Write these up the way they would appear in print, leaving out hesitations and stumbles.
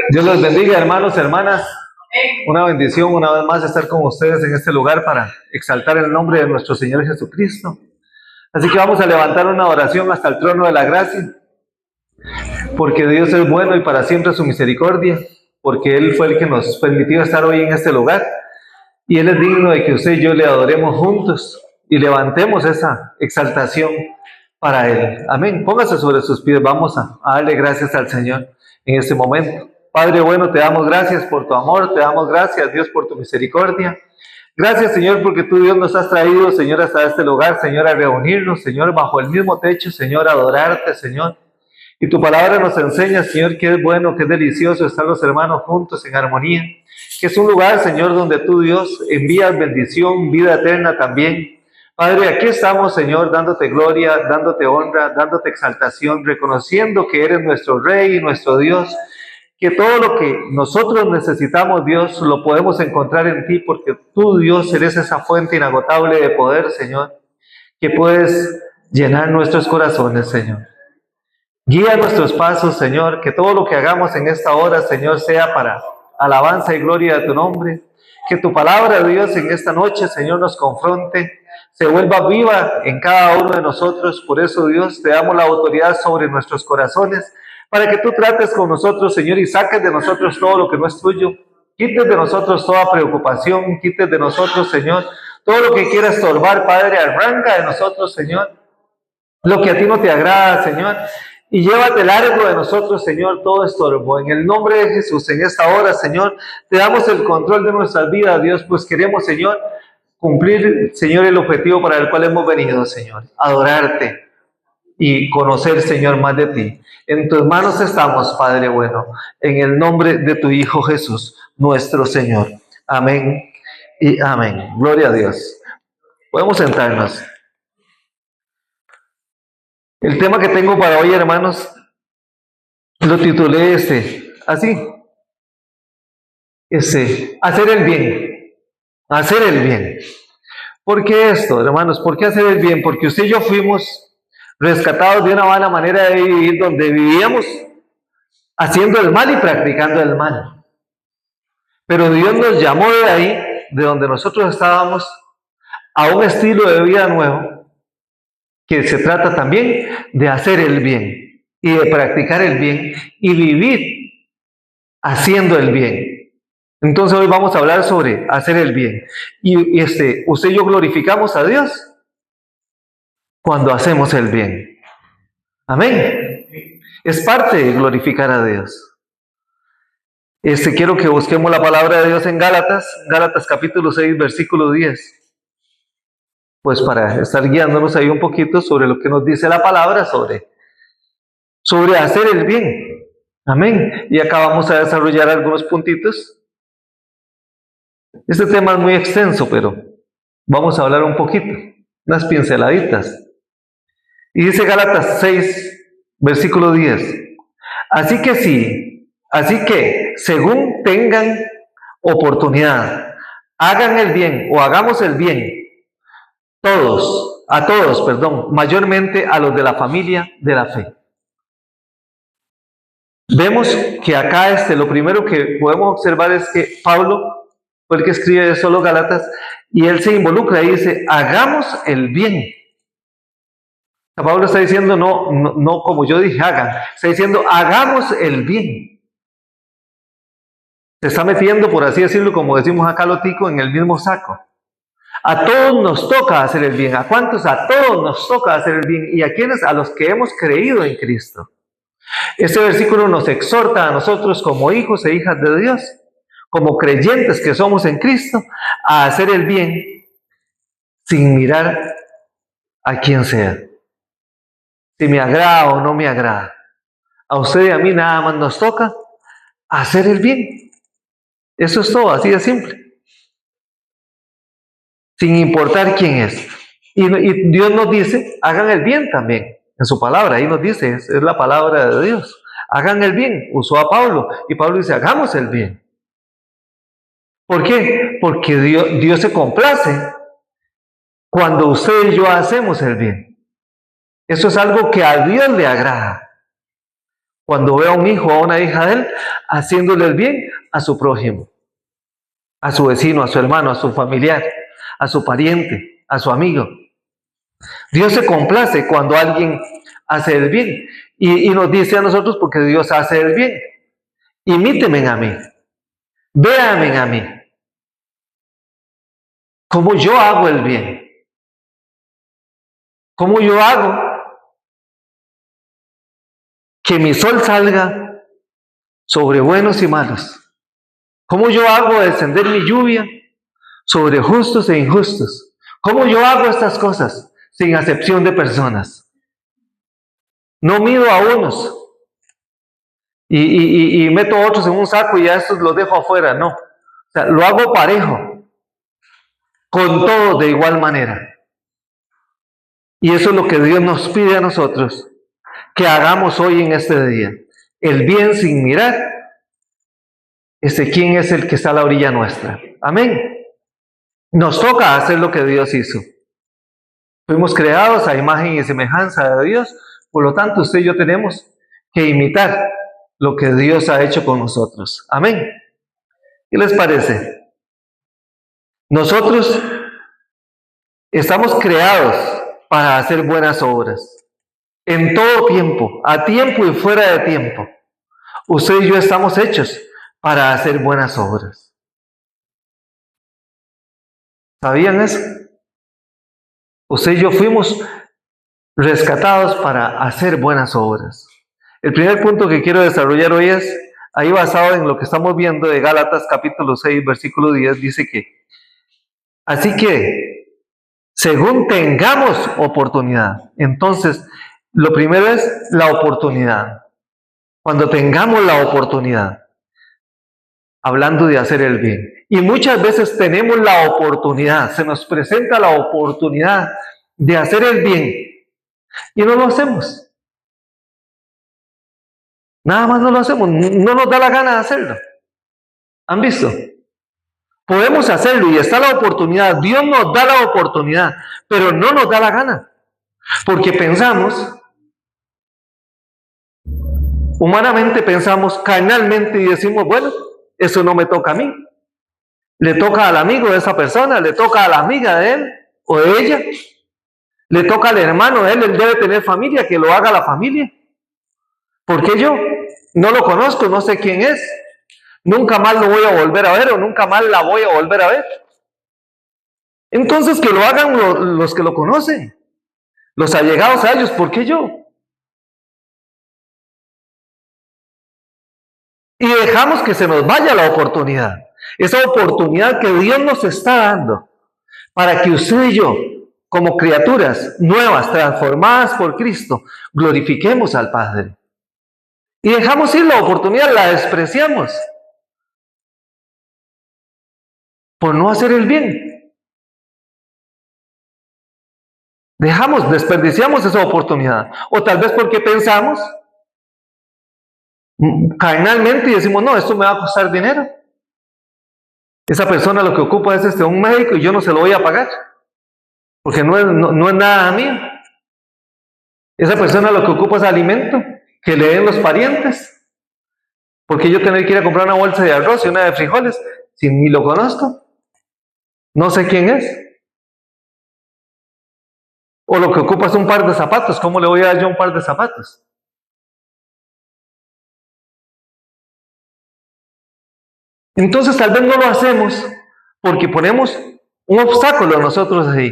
Dios los bendiga, hermanos, hermanas. Una bendición una vez más estar con ustedes en este lugar para exaltar el nombre de nuestro Señor Jesucristo. Así que vamos a levantar una oración hasta el trono de la gracia, porque Dios es bueno y para siempre su misericordia, porque Él fue el que nos permitió estar hoy en este lugar, y Él es digno de que usted y yo le adoremos juntos y levantemos esa exaltación para Él. Amén. Póngase sobre sus pies, vamos a darle gracias al Señor en este momento. Padre bueno, te damos gracias por tu amor, te damos gracias, Dios, por tu misericordia. Gracias, Señor, porque tú, Dios, nos has traído, Señor, hasta este lugar, Señor, a reunirnos, Señor, bajo el mismo techo, Señor, a adorarte, Señor. Y tu palabra nos enseña, Señor, que es bueno, que es delicioso estar los hermanos juntos en armonía, que es un lugar, Señor, donde tú, Dios, envías bendición, vida eterna también. Padre, aquí estamos, Señor, dándote gloria, dándote honra, dándote exaltación, reconociendo que eres nuestro Rey y nuestro Dios, que todo lo que nosotros necesitamos, Dios, lo podemos encontrar en ti, porque tú, Dios, eres esa fuente inagotable de poder, Señor, que puedes llenar nuestros corazones, Señor. Guía nuestros pasos, Señor, que todo lo que hagamos en esta hora, Señor, sea para alabanza y gloria de tu nombre. Que tu palabra, Dios, en esta noche, Señor, nos confronte, se vuelva viva en cada uno de nosotros. Por eso, Dios, te damos la autoridad sobre nuestros corazones, para que tú trates con nosotros, Señor, y saques de nosotros todo lo que no es tuyo. Quites de nosotros toda preocupación, quites de nosotros, Señor, todo lo que quiera estorbar, Padre. Arranca de nosotros, Señor, lo que a ti no te agrada, Señor, y llévate largo de nosotros, Señor, todo estorbo. En el nombre de Jesús, en esta hora, Señor, te damos el control de nuestras vidas, Dios, pues queremos, Señor, cumplir, Señor, el objetivo para el cual hemos venido, Señor, adorarte y conocer, Señor, más de ti. En tus manos estamos, Padre bueno, en el nombre de tu Hijo Jesús, nuestro Señor. Amén y amén. Gloria a Dios. Podemos sentarnos. El tema que tengo para hoy, hermanos, lo titulé así. Hacer el bien. Hacer el bien. ¿Por qué esto, hermanos? ¿Por qué hacer el bien? Porque usted y yo fuimos rescatados de una mala manera de vivir, donde vivíamos haciendo el mal y practicando el mal. Pero Dios nos llamó de ahí, de donde nosotros estábamos, a un estilo de vida nuevo, que se trata también de hacer el bien y de practicar el bien y vivir haciendo el bien. Entonces hoy vamos a hablar sobre hacer el bien. Y usted y yo glorificamos a Dios cuando hacemos el bien. Amén. Es parte de glorificar a Dios. Quiero que busquemos la palabra de Dios en Gálatas capítulo 6, versículo 10. Pues para estar guiándonos ahí un poquito sobre lo que nos dice la palabra sobre hacer el bien. Amén. Y acá vamos a desarrollar algunos puntitos. Este tema es muy extenso, pero vamos a hablar un poquito, unas pinceladitas. Y dice Gálatas 6, versículo 10. Así que según tengan oportunidad, hagan el bien o hagamos el bien, a todos, mayormente a los de la familia de la fe. Vemos que acá lo primero que podemos observar es que Pablo fue el que escribe eso a los Gálatas, y él se involucra y dice, hagamos el bien. Pablo está diciendo, no como yo dije, hagan. Está diciendo, hagamos el bien. Se está metiendo, por así decirlo, como decimos acá lotico, en el mismo saco. A todos nos toca hacer el bien. ¿A cuántos? A todos nos toca hacer el bien. ¿Y a quiénes? A los que hemos creído en Cristo. Este versículo nos exhorta a nosotros como hijos e hijas de Dios, como creyentes que somos en Cristo, a hacer el bien sin mirar a quién sea. Si me agrada o no me agrada. A usted y a mí nada más nos toca hacer el bien. Eso es todo, así de simple. Sin importar quién es. Y Dios nos dice, hagan el bien también. En su palabra, ahí nos dice, es la palabra de Dios. Hagan el bien. Usó a Pablo. Y Pablo dice, hagamos el bien. ¿Por qué? Porque Dios se complace cuando usted y yo hacemos el bien. Eso es algo que a Dios le agrada. cuando ve a un hijo o a una hija de él haciéndole el bien a su prójimo, a su vecino, a su hermano, a su familiar, a su pariente, a su amigo. Dios se complace cuando alguien hace el bien y nos dice a nosotros, porque Dios hace el bien: imítenme a mí, véanme a mí, cómo yo hago el bien, cómo yo hago que mi sol salga sobre buenos y malos, cómo yo hago descender mi lluvia sobre justos e injustos, cómo yo hago estas cosas sin acepción de personas. No mido a unos y meto a otros en un saco y a estos los dejo afuera, no. O sea, lo hago parejo, con todos de igual manera. Y eso es lo que Dios nos pide a nosotros que hagamos hoy en este día. El bien sin mirar quién es el que está a la orilla nuestra. Amén. Nos toca hacer lo que Dios hizo. Fuimos creados a imagen y semejanza de Dios, por lo tanto usted y yo tenemos que imitar lo que Dios ha hecho con nosotros. Amén. ¿Qué les parece? Nosotros estamos creados para hacer buenas obras. En todo tiempo, a tiempo y fuera de tiempo. Usted y yo estamos hechos para hacer buenas obras. ¿Sabían eso? Usted y yo fuimos rescatados para hacer buenas obras. El primer punto que quiero desarrollar hoy es, ahí basado en lo que estamos viendo de Gálatas capítulo 6, versículo 10, dice que, así que, según tengamos oportunidad. Entonces, lo primero es la oportunidad. Cuando tengamos la oportunidad, hablando de hacer el bien. Y muchas veces tenemos la oportunidad, se nos presenta la oportunidad de hacer el bien y no lo hacemos. Nada más no lo hacemos, no nos da la gana de hacerlo. ¿Han visto? Podemos hacerlo y está la oportunidad, Dios nos da la oportunidad, pero no nos da la gana, porque pensamos, humanamente pensamos, carnalmente, y decimos, bueno, eso no me toca a mí. Le toca al amigo de esa persona, le toca a la amiga de él o de ella, le toca al hermano de él debe tener familia, que lo haga la familia. ¿Por qué yo? No lo conozco, no sé quién es. Nunca más lo voy a volver a ver o nunca más la voy a volver a ver. Entonces que lo hagan los que lo conocen, los allegados a ellos, ¿por qué yo? Y dejamos que se nos vaya la oportunidad. Esa oportunidad que Dios nos está dando para que usted y yo, como criaturas nuevas, transformadas por Cristo, glorifiquemos al Padre. Y dejamos ir la oportunidad, la despreciamos por no hacer el bien. Desperdiciamos esa oportunidad. O tal vez porque pensamos carnalmente y decimos, no, esto me va a costar dinero. Esa persona lo que ocupa es un médico y yo no se lo voy a pagar, porque no es nada mío. Esa persona lo que ocupa es alimento, que le den los parientes, porque yo tener que ir a comprar una bolsa de arroz y una de frijoles, si ni lo conozco, no sé quién es. O lo que ocupa es un par de zapatos, ¿cómo le voy a dar yo un par de zapatos? Entonces tal vez no lo hacemos porque ponemos un obstáculo a nosotros ahí,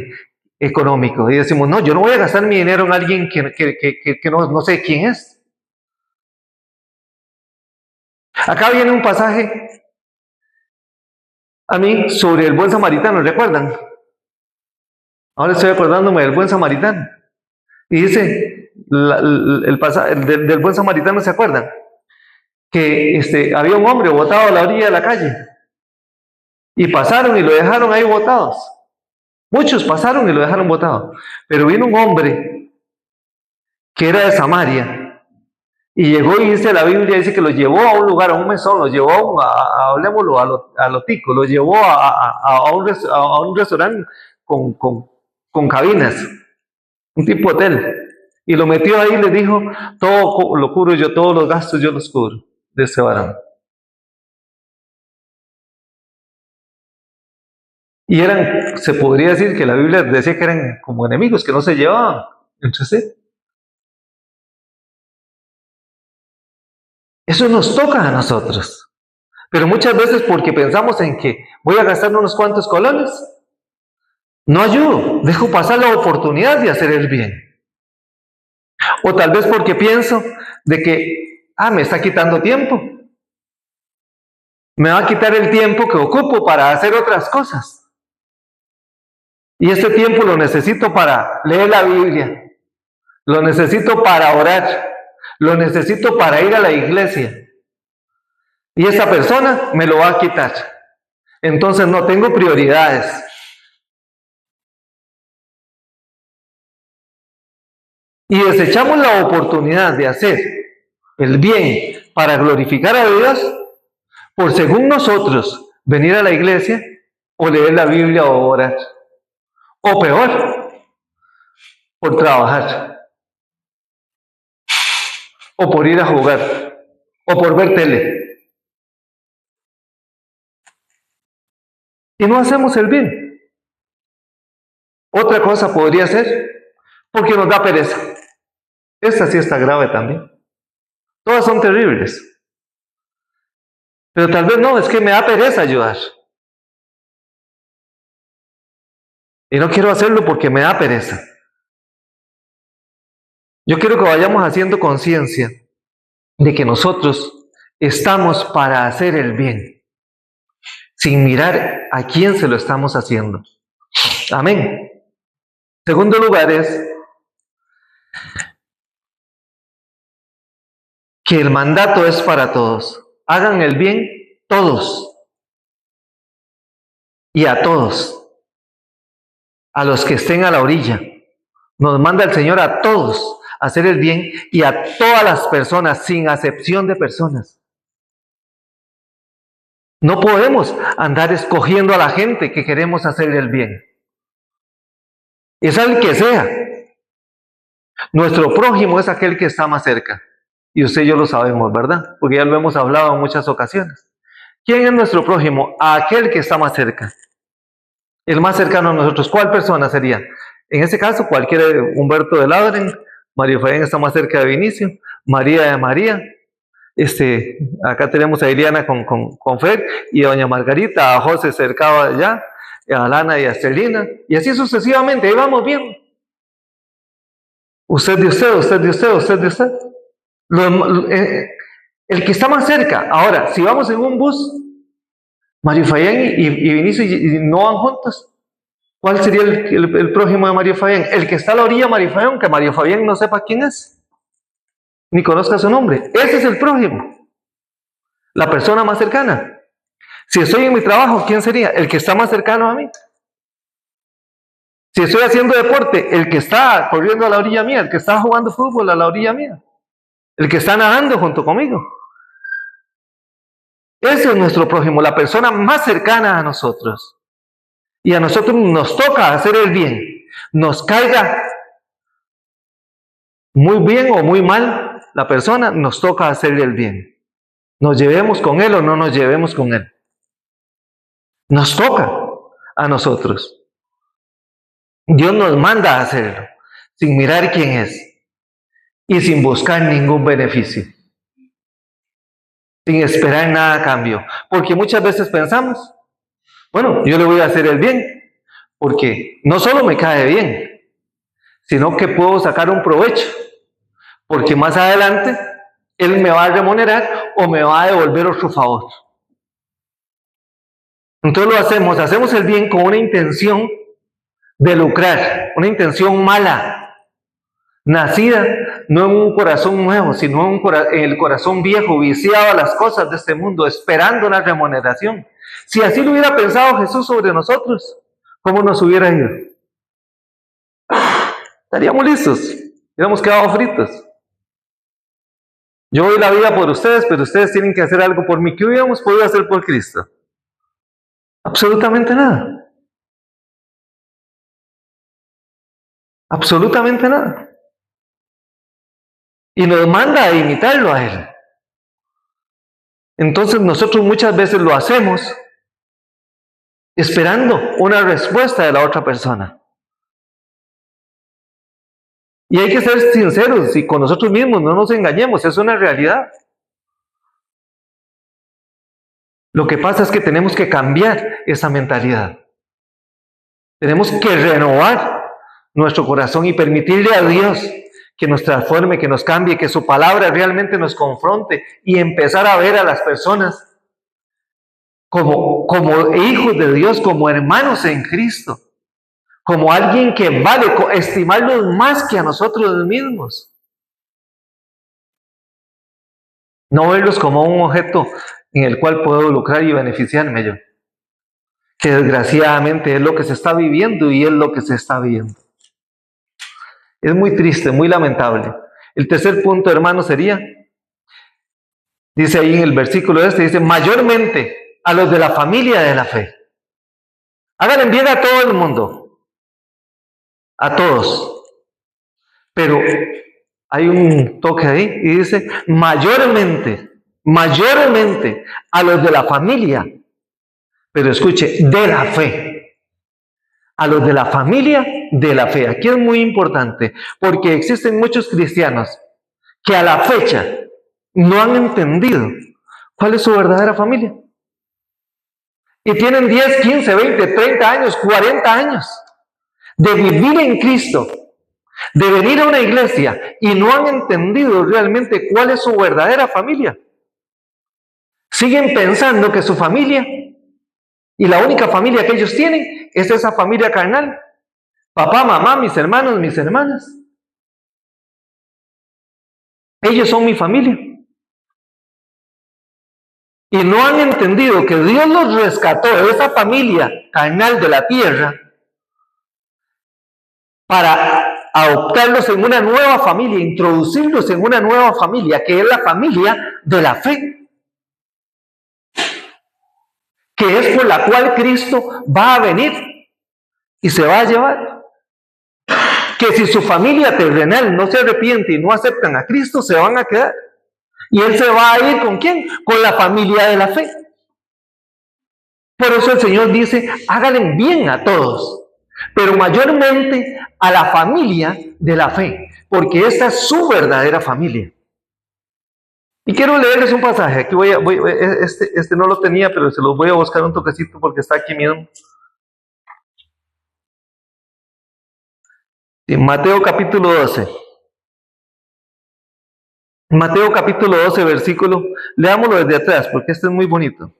económico, y decimos, no, yo no voy a gastar mi dinero en alguien que no sé quién es. Acá viene un pasaje a mí sobre el buen samaritano, ¿recuerdan? Ahora estoy acordándome del buen samaritano. Y dice, el pasaje del buen samaritano, ¿se acuerdan? Que había un hombre botado a la orilla de la calle. Y pasaron y lo dejaron ahí botados. Muchos pasaron y lo dejaron botado. Pero vino un hombre que era de Samaria. Y llegó y dice la Biblia, dice que lo llevó a un lugar, a un mesón, lo llevó hablemoslo, a lo tico, lo llevó a un restaurante con cabinas, un tipo hotel. Y lo metió ahí y le dijo, todo lo cubro yo, todos los gastos yo los cubro de ese varón. Y eran, se podría decir que la Biblia decía que eran como enemigos, que no se llevaban entre sí. Eso nos toca a nosotros. Pero muchas veces porque pensamos en que voy a gastar unos cuantos colones, no ayudo, dejo pasar la oportunidad de hacer el bien. O tal vez porque pienso de que, me está quitando tiempo. Me va a quitar el tiempo que ocupo para hacer otras cosas. Y este tiempo lo necesito para leer la Biblia, lo necesito para orar, lo necesito para ir a la iglesia. Y esa persona me lo va a quitar. Entonces no tengo prioridades. Y desechamos la oportunidad de hacer el bien para glorificar a Dios por, según nosotros, venir a la iglesia o leer la Biblia o orar. O peor, por trabajar. O por ir a jugar. O por ver tele. Y no hacemos el bien. Otra cosa podría ser porque nos da pereza. Esta sí está grave también. Todas son terribles. Pero tal vez no, es que me da pereza ayudar. Y no quiero hacerlo porque me da pereza. Yo quiero que vayamos haciendo conciencia de que nosotros estamos para hacer el bien, sin mirar a quién se lo estamos haciendo. Amén. Segundo lugar es que el mandato es para todos. Hagan el bien todos. Y a todos. A los que estén a la orilla. Nos manda el Señor a todos a hacer el bien y a todas las personas, sin acepción de personas. No podemos andar escogiendo a la gente que queremos hacer el bien. Es al que sea. Nuestro prójimo es aquel que está más cerca. Y usted y yo lo sabemos, ¿verdad? Porque ya lo hemos hablado en muchas ocasiones. ¿Quién es nuestro prójimo? Aquel que está más cerca. El más cercano a nosotros. ¿Cuál persona sería? En este caso, cualquiera, Humberto de Ladren, María Fabián está más cerca de Vinicio, María de María, acá tenemos a Iliana con Fer, y a doña Margarita, a José cercado allá, a Lana y a Estelina, y así sucesivamente, ahí vamos bien. Usted de usted, usted de usted, usted de usted. El que está más cerca. Ahora, si vamos en un bus, María Fabián y Vinicio y no van juntos, ¿cuál sería el prójimo de María Fabián? El que está a la orilla de María Fabián, que María Fabián no sepa quién es, ni conozca su nombre. Ese es el prójimo, la persona más cercana. Si estoy en mi trabajo, ¿quién sería? El que está más cercano a mí. Si estoy haciendo deporte, el que está corriendo a la orilla mía, el que está jugando fútbol a la orilla mía, el que está nadando junto conmigo. Ese es nuestro prójimo, la persona más cercana a nosotros. Y a nosotros nos toca hacer el bien. Nos caiga muy bien o muy mal la persona, nos toca hacer el bien. Nos llevemos con él o no nos llevemos con él. Nos toca a nosotros. Dios nos manda a hacerlo, sin mirar quién es y sin buscar ningún beneficio, sin esperar nada a cambio. Porque muchas veces pensamos, bueno, yo le voy a hacer el bien, porque no solo me cae bien, sino que puedo sacar un provecho, porque más adelante Él me va a remunerar o me va a devolver otro favor. Entonces lo hacemos el bien con una intención de lucrar, una intención mala, nacida no en un corazón nuevo, sino en el corazón viejo, viciado a las cosas de este mundo, esperando una remuneración. Si así lo hubiera pensado Jesús sobre nosotros, ¿cómo nos hubiera ido? Estaríamos listos, hubiéramos quedado fritos. Yo doy la vida por ustedes, pero ustedes tienen que hacer algo por mí. ¿Qué hubiéramos podido hacer por Cristo? Absolutamente nada. Absolutamente nada. y nos manda a imitarlo a Él. Entonces nosotros muchas veces lo hacemos esperando una respuesta de la otra persona. Y hay que ser sinceros y con nosotros mismos, no nos engañemos, es una realidad. Lo que pasa es que tenemos que cambiar esa mentalidad. Tenemos que renovar nuestro corazón y permitirle a Dios que nos transforme, que nos cambie, que su palabra realmente nos confronte y empezar a ver a las personas como hijos de Dios, como hermanos en Cristo, como alguien que vale, estimarlos más que a nosotros mismos. No verlos como un objeto en el cual puedo lucrar y beneficiarme yo, que desgraciadamente es lo que se está viviendo y es lo que se está viendo. Es muy triste, muy lamentable. El tercer punto, hermano, sería, dice ahí en el versículo dice, mayormente a los de la familia de la fe. Háganle bien a todo el mundo, a todos. Pero hay un toque ahí y dice, mayormente a los de la familia. Pero escuche, de la fe. A los de la familia de la fe. Aquí es muy importante, porque existen muchos cristianos que a la fecha no han entendido cuál es su verdadera familia. Y tienen 10, 15, 20, 30 años, 40 años de vivir en Cristo, de venir a una iglesia y no han entendido realmente cuál es su verdadera familia. Siguen pensando que su familia y la única familia que ellos tienen es esa familia carnal. Papá, mamá, mis hermanos, mis hermanas. Ellos son mi familia. Y no han entendido que Dios los rescató de esa familia carnal de la tierra para adoptarlos en una nueva familia, introducirlos en una nueva familia, que es la familia de la fe, que es por la cual Cristo va a venir y se va a llevar. Que si su familia terrenal no se arrepiente y no aceptan a Cristo, se van a quedar. Y Él se va a ir ¿con quién? Con la familia de la fe. Por eso el Señor dice, háganle bien a todos, pero mayormente a la familia de la fe, porque esta es su verdadera familia. Y quiero leerles un pasaje, aquí este no lo tenía, pero se los voy a buscar un toquecito porque está aquí mismo. En Mateo capítulo 12. Mateo capítulo 12, versículo, leámoslo desde atrás, porque este es muy bonito.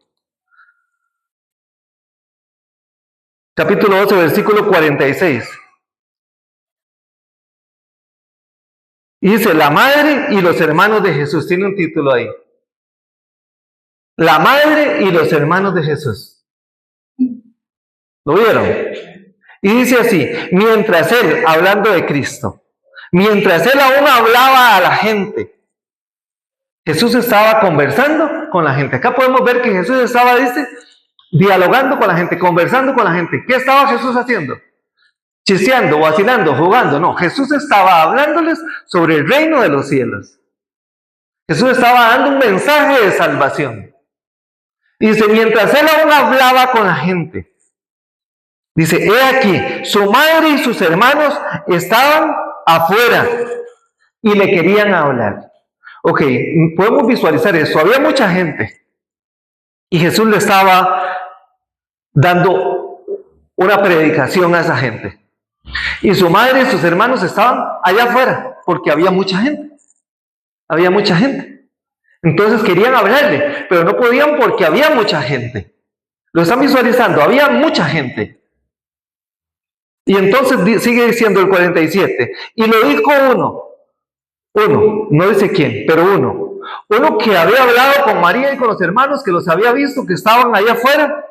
Capítulo 12, versículo 46. Y dice, la madre y los hermanos de Jesús. Tiene un título ahí. La madre y los hermanos de Jesús. ¿Lo vieron? Y dice así, mientras Él, hablando de Cristo, mientras Él aún hablaba a la gente, Jesús estaba conversando con la gente. Acá podemos ver que Jesús estaba, dice, dialogando con la gente, conversando con la gente. ¿Qué estaba Jesús haciendo? Chisteando, vacilando, jugando. No, Jesús estaba hablándoles sobre el reino de los cielos. Jesús estaba dando un mensaje de salvación. Dice, mientras Él aún hablaba con la gente, dice, he aquí, su madre y sus hermanos estaban afuera y le querían hablar. Ok, podemos visualizar eso. Había mucha gente y Jesús le estaba dando una predicación a esa gente. Y su madre y sus hermanos estaban allá afuera porque había mucha gente. Había mucha gente. Entonces querían hablarle, pero no podían porque había mucha gente. Lo están visualizando, había mucha gente. Y entonces sigue diciendo el 47, y lo dijo uno, no dice quién, pero uno que había hablado con María y con los hermanos, que los había visto, que estaban allá afuera,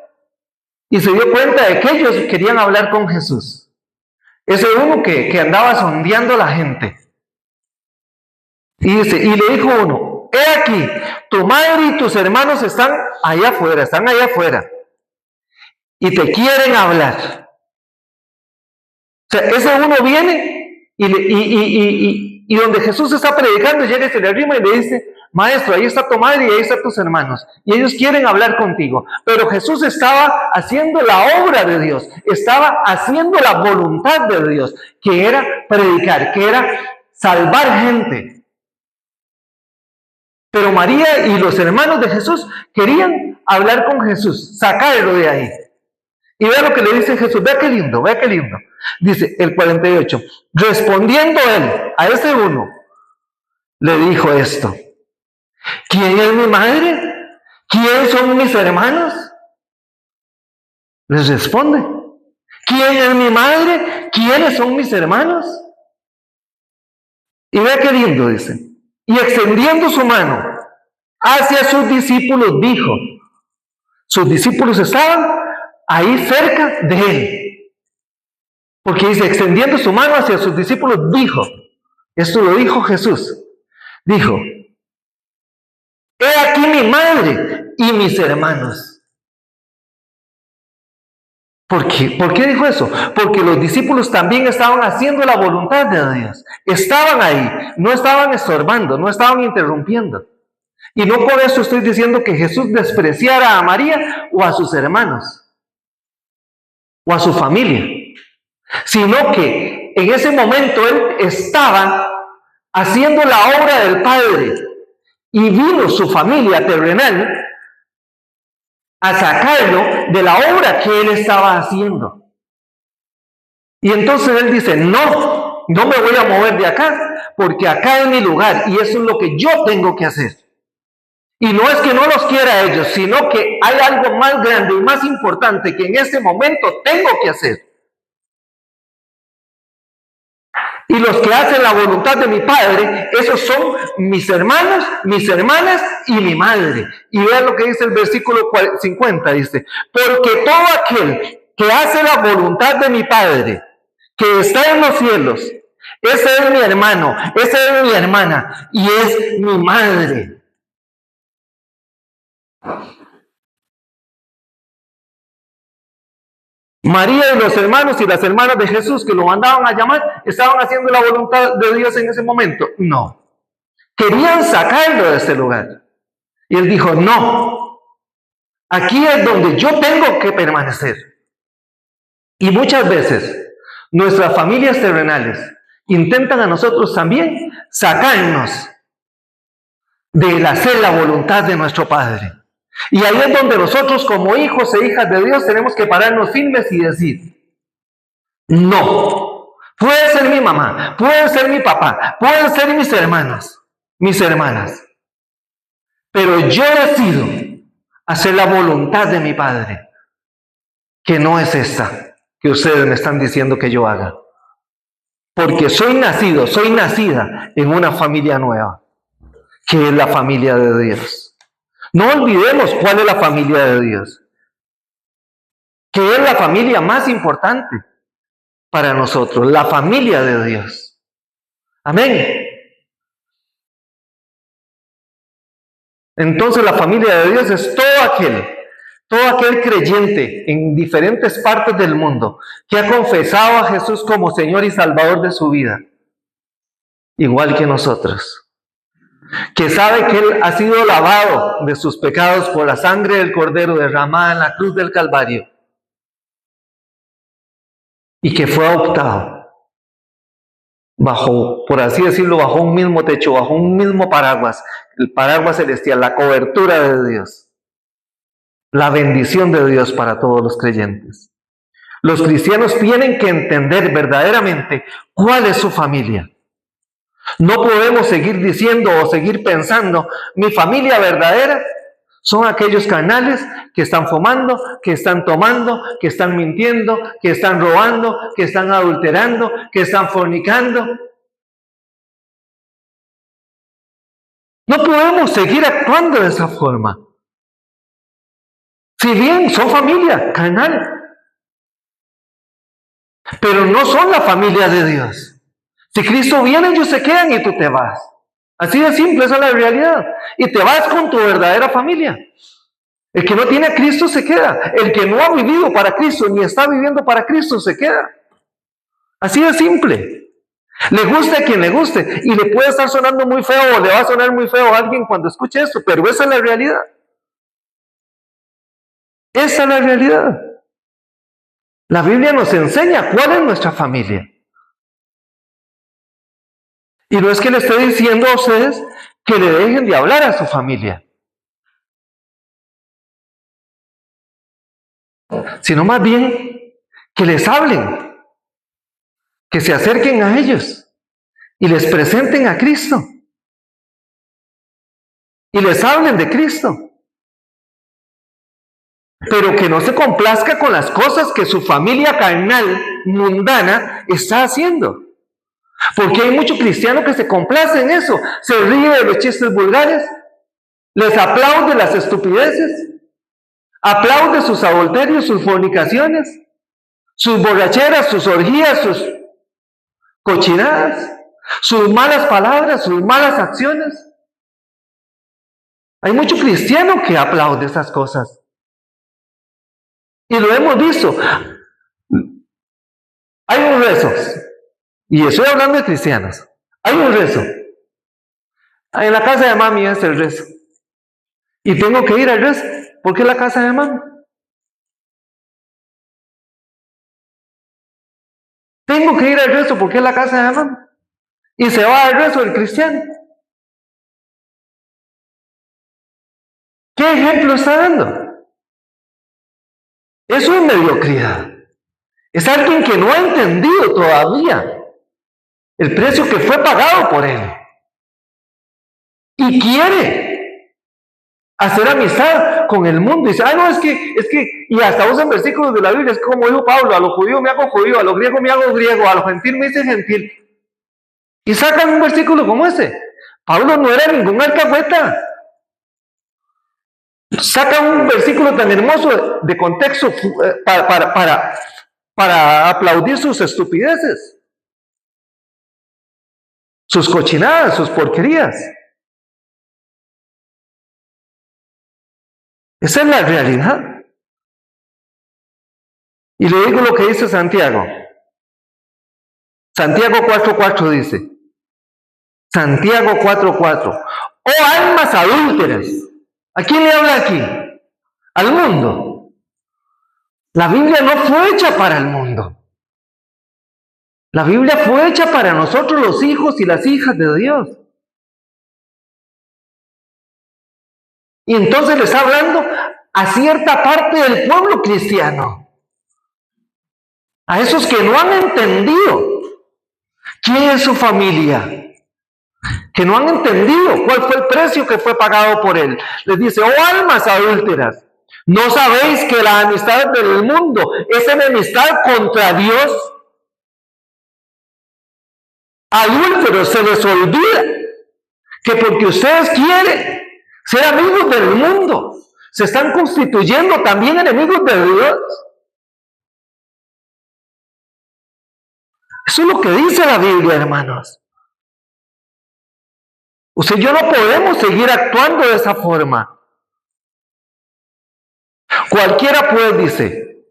y se dio cuenta de que ellos querían hablar con Jesús. Ese uno que andaba sondeando a la gente. Y dice, y le dijo uno, he aquí, tu madre y tus hermanos están allá afuera, y te quieren hablar. O sea, ese uno viene y y donde Jesús está predicando, llega y se le arrima y le dice: maestro, ahí está tu madre y ahí están tus hermanos, y ellos quieren hablar contigo. Pero Jesús estaba haciendo la obra de Dios, estaba haciendo la voluntad de Dios, que era predicar, que era salvar gente. Pero María y los hermanos de Jesús querían hablar con Jesús, sacarlo de ahí. Y vea lo que le dice Jesús, vea qué lindo, vea qué lindo. Dice el 48, respondiendo él a ese uno, le dijo esto: ¿quién es mi madre? ¿Quién son mis hermanos? Les responde: ¿quién es mi madre? ¿Quiénes son mis hermanos? Y vea qué lindo, dice. Y extendiendo su mano hacia sus discípulos, dijo. Sus discípulos estaban ahí cerca de él. Porque dice, extendiendo su mano hacia sus discípulos, dijo. Esto lo dijo Jesús. Dijo: he aquí mi madre y mis hermanos. ¿Por qué dijo eso? Porque los discípulos también estaban haciendo la voluntad de Dios. Estaban ahí, no estaban estorbando, no estaban interrumpiendo. Y no por eso estoy diciendo que Jesús despreciara a María o a sus hermanos o a su familia, sino que en ese momento él estaba haciendo la obra del Padre y vino su familia terrenal a sacarlo de la obra que él estaba haciendo. Y entonces él dice: no me voy a mover de acá, porque acá es mi lugar y eso es lo que yo tengo que hacer. Y no es que no los quiera a ellos, sino que hay algo más grande y más importante que en este momento tengo que hacer. Y los que hacen la voluntad de mi Padre, esos son mis hermanos, mis hermanas y mi madre. Y vean lo que dice el versículo 50, dice: porque todo aquel que hace la voluntad de mi Padre, que está en los cielos, ese es mi hermano, esa es mi hermana y es mi madre. María y los hermanos y las hermanas de Jesús que lo mandaban a llamar, ¿estaban haciendo la voluntad de Dios en ese momento? No. Querían sacarlo de ese lugar. Y él dijo: no, aquí es donde yo tengo que permanecer. Y muchas veces nuestras familias terrenales intentan a nosotros también sacarnos del hacer la voluntad de nuestro Padre. Y ahí es donde nosotros, como hijos e hijas de Dios, tenemos que pararnos firmes y decir: no, puede ser mi mamá, puede ser mi papá, pueden ser mis hermanos, mis hermanas, pero yo decido hacer la voluntad de mi Padre, que no es esta que ustedes me están diciendo que yo haga, porque soy nacido, soy nacida en una familia nueva, que es la familia de Dios. No olvidemos cuál es la familia de Dios, que es la familia más importante para nosotros, la familia de Dios. Amén. Entonces la familia de Dios es todo aquel creyente en diferentes partes del mundo que ha confesado a Jesús como Señor y Salvador de su vida, igual que nosotros. Que sabe que Él ha sido lavado de sus pecados por la sangre del Cordero derramada en la cruz del Calvario y que fue adoptado bajo, por así decirlo, bajo un mismo techo, bajo un mismo paraguas, el paraguas celestial, la cobertura de Dios, la bendición de Dios para todos los creyentes. Los cristianos tienen que entender verdaderamente cuál es su familia. No podemos seguir diciendo o seguir pensando: mi familia verdadera son aquellos carnales que están fumando, que están tomando, que están mintiendo, que están robando, que están adulterando, que están fornicando. No podemos seguir actuando de esa forma. Si bien son familia carnal, pero no son la familia de Dios. Si Cristo viene, ellos se quedan y tú te vas. Así de simple, esa es la realidad. Y te vas con tu verdadera familia. El que no tiene a Cristo se queda. El que no ha vivido para Cristo ni está viviendo para Cristo se queda. Así de simple. Le guste a quien le guste. Y le puede estar sonando muy feo o le va a sonar muy feo a alguien cuando escuche esto, pero esa es la realidad. Esa es la realidad. La Biblia nos enseña cuál es nuestra familia. Y no es que le esté diciendo a ustedes que le dejen de hablar a su familia, sino más bien que les hablen, que se acerquen a ellos y les presenten a Cristo y les hablen de Cristo, pero que no se complazca con las cosas que su familia carnal, mundana, está haciendo. Porque hay mucho cristiano que se complace en eso, se ríe de los chistes vulgares, les aplaude las estupideces, aplaude sus adulterios, sus fornicaciones, sus borracheras, sus orgías, sus cochinadas, sus malas palabras, sus malas acciones. Hay mucho cristiano que aplaude esas cosas. Y lo hemos visto. Hay un rezo, y estoy hablando de cristianos. Hay un rezo. En la casa de mami es el rezo. Y tengo que ir al rezo, porque es la casa de mami. Tengo que ir al rezo porque es la casa de mami. Y se va al rezo el cristiano. ¿Qué ejemplo está dando? Eso es mediocridad. Es alguien que no ha entendido todavía el precio que fue pagado por él. Y quiere hacer amistad con el mundo. Y dice, no, es que, y hasta usan versículos de la Biblia, es como dijo Pablo, a los judíos me hago judío, a los griegos me hago griego, a los gentiles me hice gentil. Y sacan un versículo como ese. Pablo no era ningún alcahueta. Sacan un versículo tan hermoso de contexto para aplaudir sus estupideces, sus cochinadas, sus porquerías. Esa es la realidad. Y le digo lo que dice Santiago. Santiago 4:4 dice. Santiago 4:4. Oh almas adúlteras. ¿A quién le habla aquí? Al mundo. La Biblia no fue hecha para el mundo. La Biblia fue hecha para nosotros los hijos y las hijas de Dios. Y entonces le está hablando a cierta parte del pueblo cristiano. A esos que no han entendido quién es su familia. Que no han entendido cuál fue el precio que fue pagado por él. Les dice, oh almas adúlteras, ¿no sabéis que la amistad del mundo es enemistad contra Dios? Adúlteros, se les olvida que porque ustedes quieren ser amigos del mundo, se están constituyendo también enemigos de Dios. Eso es lo que dice la Biblia, hermanos. Usted y yo no podemos seguir actuando de esa forma. Cualquiera pues dice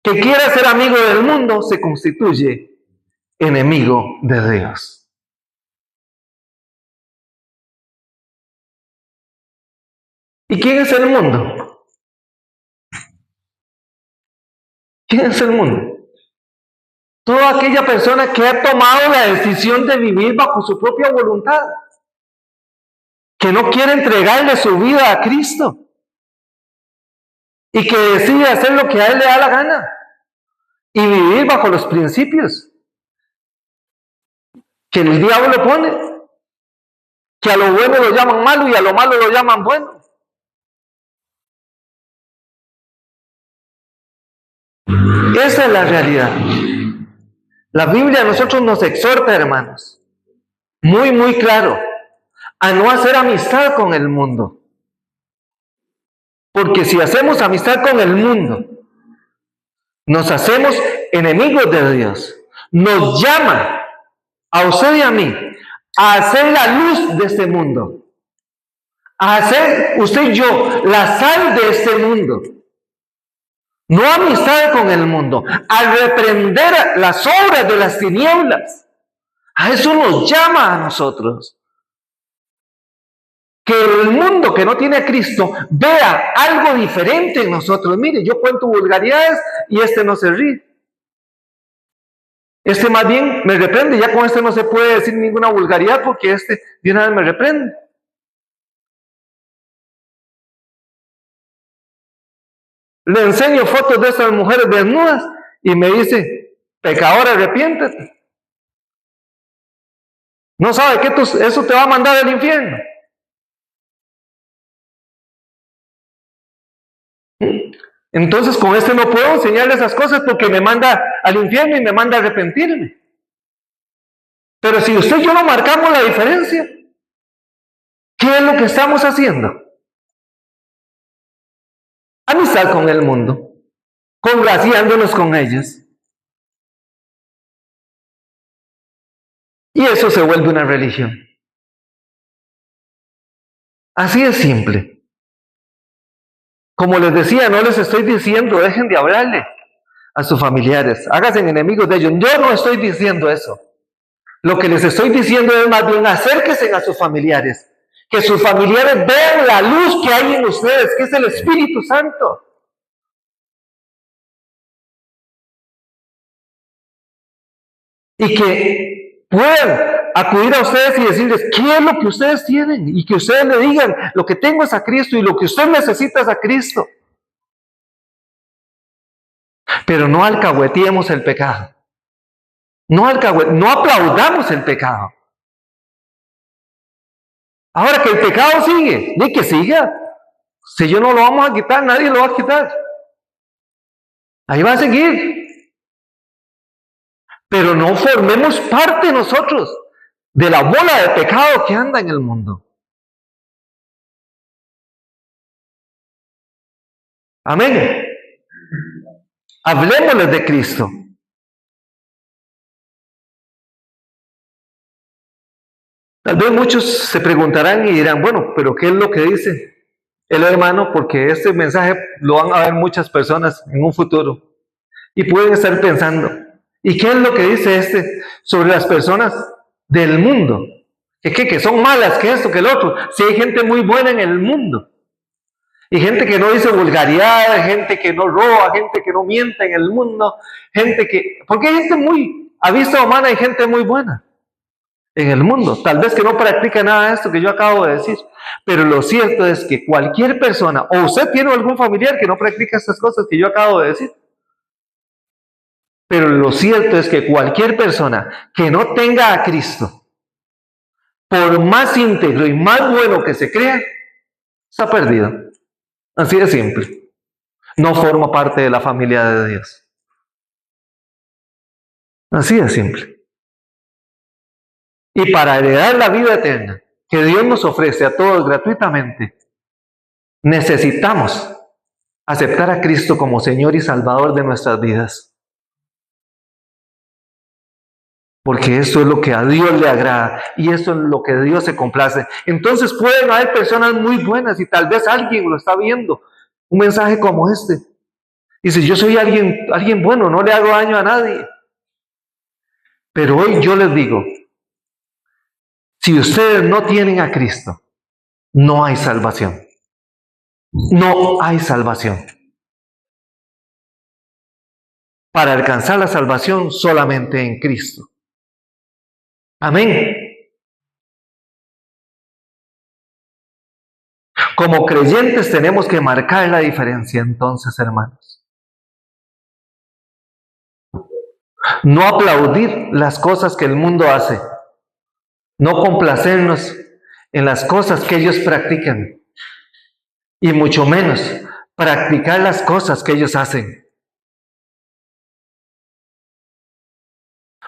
que quiera ser amigo del mundo, se constituye enemigo de Dios. ¿Y quién es el mundo? ¿Quién es el mundo? Toda aquella persona que ha tomado la decisión de vivir bajo su propia voluntad, que no quiere entregarle su vida a Cristo y que decide hacer lo que a él le da la gana y vivir bajo los principios que el diablo pone, que a lo bueno lo llaman malo y a lo malo lo llaman bueno. Esa es la realidad. La Biblia a nosotros nos exhorta, hermanos, muy, muy claro, a no hacer amistad con el mundo. Porque si hacemos amistad con el mundo, nos hacemos enemigos de Dios. Nos llama a usted y a mí a hacer la luz de este mundo. A hacer usted y yo la sal de este mundo. no amistad con el mundo, a reprender las obras de las tinieblas. A eso nos llama a nosotros. Que el mundo que no tiene a Cristo vea algo diferente en nosotros. Mire, yo cuento vulgaridades y este no se ríe. Este más bien me reprende. Ya con este no se puede decir ninguna vulgaridad porque este de una vez me reprende. Le enseño fotos de estas mujeres desnudas y me dice, pecador, arrepiéntete. No sabe que eso te va a mandar al infierno. Entonces con este no puedo enseñarle esas cosas porque me manda al infierno y me manda a arrepentirme. Pero si usted y yo no marcamos la diferencia, ¿qué es lo que estamos haciendo? Amistad con el mundo, congraciándonos con ellos. Y eso se vuelve una religión. Así es simple. Como les decía, no les estoy diciendo, dejen de hablarle a sus familiares, háganse enemigos de ellos. Yo no estoy diciendo eso. Lo que les estoy diciendo es más bien acérquense a sus familiares. Que sus familiares vean la luz que hay en ustedes, que es el Espíritu Santo. Y que puedan acudir a ustedes y decirles qué es lo que ustedes tienen. Y que ustedes le digan, lo que tengo es a Cristo y lo que usted necesita es a Cristo. Pero no alcahueteemos el pecado. No aplaudamos el pecado. Ahora que el pecado sigue, ni que siga. Si yo no lo vamos a quitar, nadie lo va a quitar. Ahí va a seguir. Pero no formemos parte nosotros de la bola de pecado que anda en el mundo. Amén. Hablemosles de Cristo. Tal vez muchos se preguntarán y dirán, bueno, pero ¿qué es lo que dice el hermano? Porque este mensaje lo van a ver muchas personas en un futuro. Y pueden estar pensando, ¿y qué es lo que dice este sobre las personas del mundo? Que son malas, que esto, que el otro. Si hay gente muy buena en el mundo. Y gente que no dice vulgaridad, gente que no roba, gente que no miente en el mundo, porque hay gente muy, a vista humana hay gente muy buena en el mundo, tal vez que no practica nada de esto que yo acabo de decir, pero lo cierto es que cualquier persona, o usted tiene algún familiar que no practica estas cosas que yo acabo de decir, pero lo cierto es que cualquier persona que no tenga a Cristo, por más íntegro y más bueno que se crea, está perdido. Así de simple. No forma parte de la familia de Dios. Así de simple. Y para heredar la vida eterna que Dios nos ofrece a todos gratuitamente, necesitamos aceptar a Cristo como Señor y Salvador de nuestras vidas. Porque eso es lo que a Dios le agrada y eso es lo que Dios se complace. Entonces pueden haber personas muy buenas y tal vez alguien lo está viendo, un mensaje como este. Dice, yo soy alguien bueno, no le hago daño a nadie. Pero hoy yo les digo, si ustedes no tienen a Cristo, no hay salvación. No hay salvación. Para alcanzar la salvación solamente en Cristo. Amén. Como creyentes tenemos que marcar la diferencia entonces, hermanos. No aplaudir las cosas que el mundo hace. No complacernos en las cosas que ellos practican. Y mucho menos practicar las cosas que ellos hacen.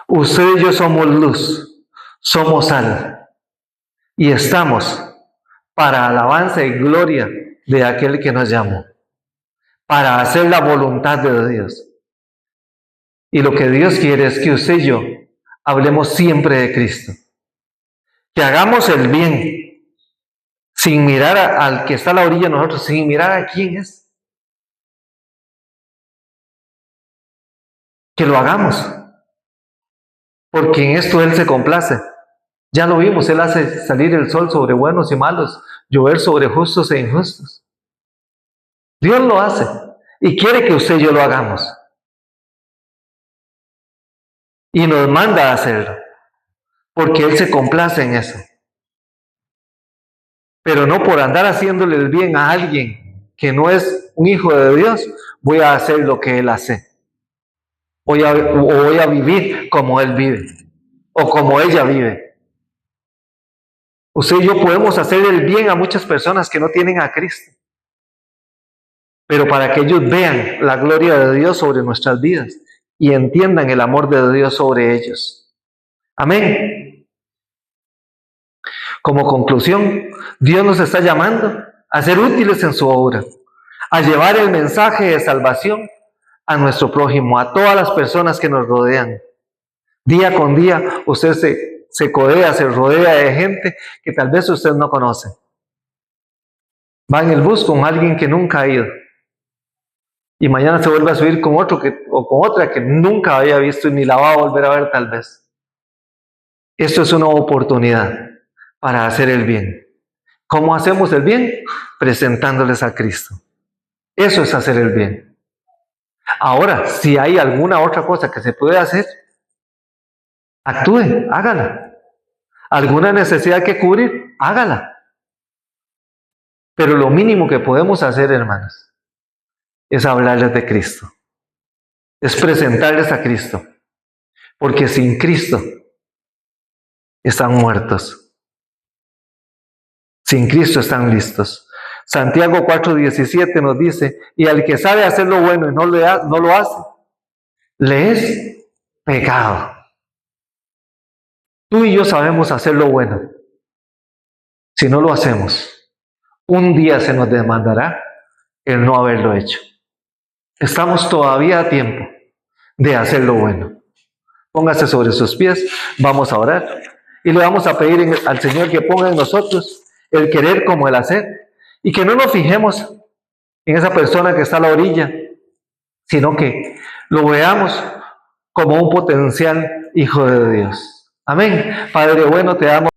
Usted y yo somos luz, somos sal. Y estamos para alabanza y gloria de aquel que nos llamó. Para hacer la voluntad de Dios. Y lo que Dios quiere es que usted y yo hablemos siempre de Cristo. Que hagamos el bien sin mirar al que está a la orilla de nosotros, sin mirar a quién es. que lo hagamos, porque en esto Él se complace. Ya lo vimos, Él hace salir el sol sobre buenos y malos, llover sobre justos e injustos. Dios lo hace y quiere que usted y yo lo hagamos. Y nos manda a hacerlo, porque Él se complace en eso. Pero no por andar haciéndole el bien a alguien que no es un hijo de Dios, voy a hacer lo que Él hace. Voy a vivir como Él vive, o como ella vive. Usted y yo podemos hacer el bien a muchas personas que no tienen a Cristo, pero para que ellos vean la gloria de Dios sobre nuestras vidas y entiendan el amor de Dios sobre ellos. Amén. Como conclusión, Dios nos está llamando a ser útiles en su obra, a llevar el mensaje de salvación a nuestro prójimo, a todas las personas que nos rodean. Día con día usted se rodea de gente que tal vez usted no conoce. Va en el bus con alguien que nunca ha ido. Y mañana se vuelve a subir con otro o con otra que nunca había visto y ni la va a volver a ver tal vez. Esto es una oportunidad para hacer el bien. ¿Cómo hacemos el bien? Presentándoles a Cristo. Eso es hacer el bien. Ahora, si hay alguna otra cosa que se puede hacer, actúe, hágala. ¿Alguna necesidad que cubrir? Hágala. Pero lo mínimo que podemos hacer, hermanos, es hablarles de Cristo. Es presentarles a Cristo. Porque sin Cristo están muertos. Sin Cristo están listos. Santiago 4:17 nos dice, y al que sabe hacer lo bueno y no lo hace, le es pecado. Tú y yo sabemos hacer lo bueno. Si no lo hacemos, un día se nos demandará el no haberlo hecho. Estamos todavía a tiempo de hacer lo bueno. Póngase sobre sus pies, vamos a orar y le vamos a pedir al Señor que ponga en nosotros el querer como el hacer y que no nos fijemos en esa persona que está a la orilla, sino que lo veamos como un potencial hijo de Dios. Amén. Padre bueno, te damos